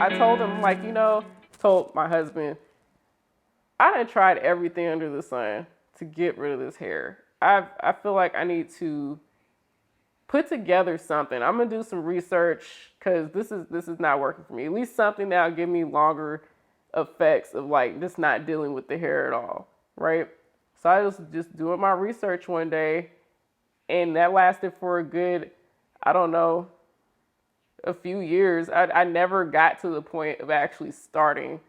I told him, like, told my husband, I done tried everything under the sun to get rid of this hair. I feel like I need to put together something. I'm gonna do some research because this is not working for me. At least something that'll give me longer effects of like just not dealing with the hair at all, right? So I was just doing my research one day, and that lasted for a good, I don't know, a few years. I never got to the point of actually starting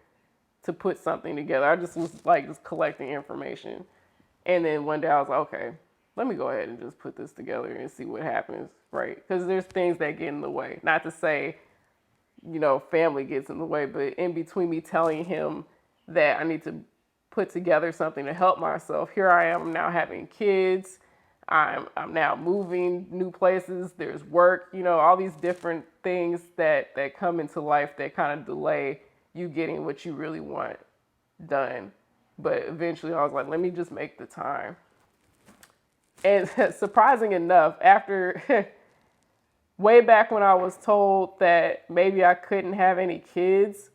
to put something together. I just was like just collecting information. And then one day I was like, okay, let me go ahead and just put this together and see what happens, right? Because there's things that get in the way. Not to say, family gets in the way, but in between me telling him that I need to put together something to help myself, here I am now having kids. I'm now moving new places. There's work, all these different things that come into life that kind of delay you getting what you really want done. But eventually I was like, let me just make the time. And surprising enough, after way back when I was told that maybe I couldn't have any kids,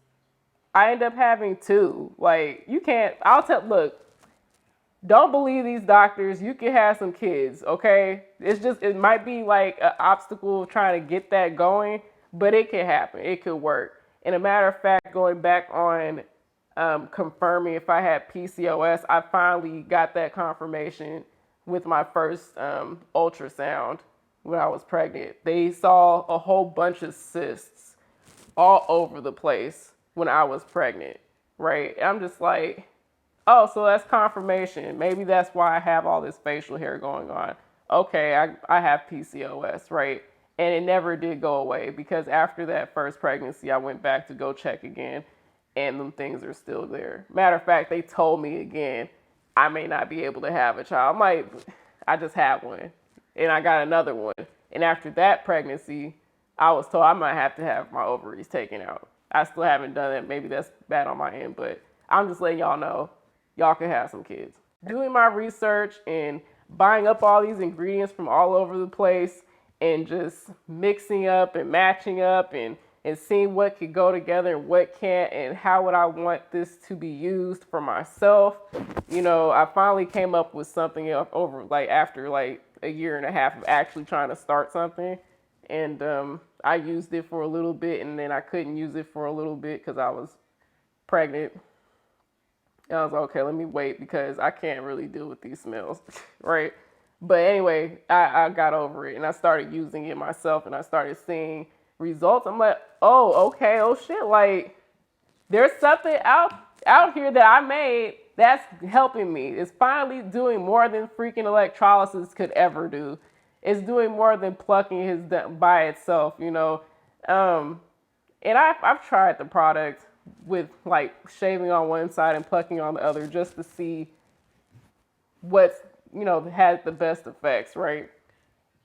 I ended up having two. Like, look, don't believe these doctors. You can have some kids, okay? It might be like an obstacle trying to get that going, but it can happen. It could work. And a matter of fact, going back on confirming if I had PCOS, I finally got that confirmation with my first ultrasound when I was pregnant. They saw a whole bunch of cysts all over the place when I was pregnant, right? I'm just like, oh, so that's confirmation. Maybe that's why I have all this facial hair going on. Okay, I have PCOS, right? And it never did go away because after that first pregnancy, I went back to go check again, and them things are still there. Matter of fact, they told me again, I may not be able to have a child. I'm like, I just had one, and I got another one. And after that pregnancy, I was told I might have to have my ovaries taken out. I still haven't done it. Maybe that's bad on my end, but I'm just letting y'all know, y'all can have some kids. Doing my research and buying up all these ingredients from all over the place and just mixing up and matching up and seeing what could go together and what can't and how would I want this to be used for myself. I finally came up with something over like after like a year and a half of actually trying to start something. And I used it for a little bit and then I couldn't use it for a little bit because I was pregnant. And I was like, okay, let me wait because I can't really deal with these smells, right? But anyway, I got over it and I started using it myself and I started seeing results. I'm like, oh, okay, oh shit, like there's something out here that I made that's helping me. It's finally doing more than freaking electrolysis could ever do. It's doing more than plucking his by itself, And I've tried the product with like shaving on one side and plucking on the other just to see what's, has the best effects, right?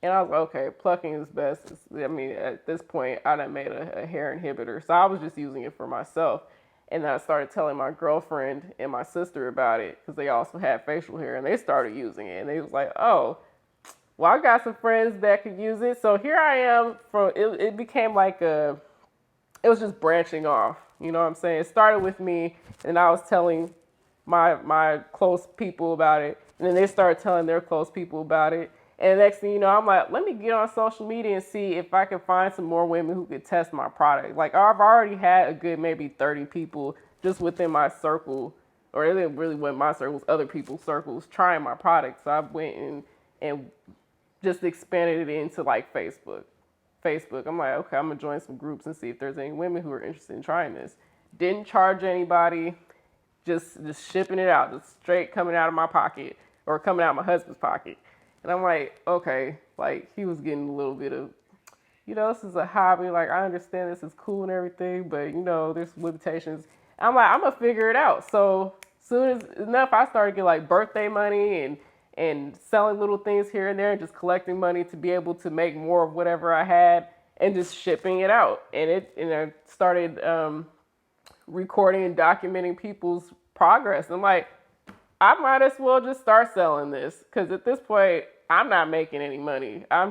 And I was like, okay, plucking is best. At this point, I done made a hair inhibitor. So I was just using it for myself. And then I started telling my girlfriend and my sister about it because they also had facial hair and they started using it. And they was like, oh, well, I got some friends that could use it. So here I am. It became like it was just branching off. You know what I'm saying? It started with me and I was telling my close people about it. And then they started telling their close people about it. And the next thing you know, I'm like, let me get on social media and see if I can find some more women who could test my product. Like, I've already had a good maybe 30 people just within my circle, or it didn't really within my circles, other people's circles, trying my product. So I went and just expanded it into like Facebook. I'm like, okay, I'm gonna join some groups and see if there's any women who are interested in trying this. Didn't charge anybody, just shipping it out, just straight coming out of my pocket or coming out of my husband's pocket. And I'm like, okay, like he was getting a little bit of, this is a hobby. Like, I understand this is cool and everything, but there's limitations. I'm like, I'm gonna figure it out. So soon as enough, I started getting like birthday money and selling little things here and there and just collecting money to be able to make more of whatever I had and just shipping it out. And I started recording and documenting people's progress. I'm like, I might as well just start selling this because at this point, I'm not making any money. I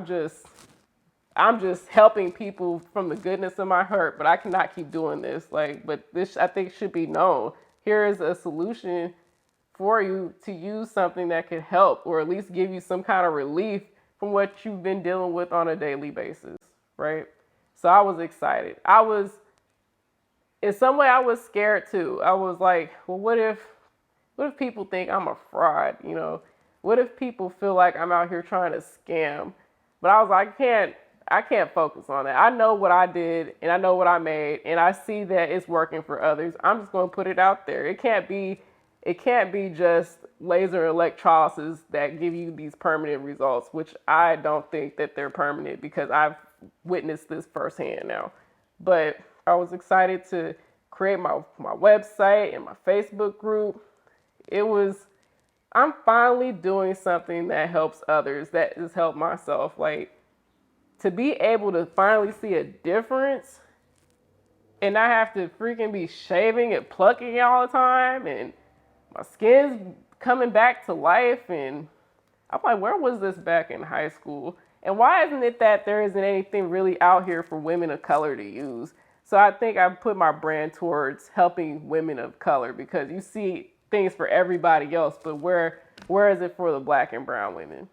I'm just helping people from the goodness of my heart, but I cannot keep doing this. Like, but this, I think, should be known. Here is a solution for you to use something that could help, or at least give you some kind of relief from what you've been dealing with on a daily basis, right? So I was excited. In some way, I was scared too. I was like, well, what if people think I'm a fraud? You know, what if people feel like I'm out here trying to scam? But I was like, I can't focus on that. I know what I did and I know what I made, and I see that it's working for others. I'm just going to put it out there. It can't be just laser electrolysis that give you these permanent results, which I don't think that they're permanent because I've witnessed this firsthand now. But I was excited to create my website and my Facebook group. I'm finally doing something that helps others, that has helped myself. Like, to be able to finally see a difference and not have to freaking be shaving and plucking all the time, and my skin's coming back to life. And I'm like, where was this back in high school? And why isn't it that there isn't anything really out here for women of color to use? So I think I put my brand towards helping women of color, because you see things for everybody else, but where is it for the Black and brown women?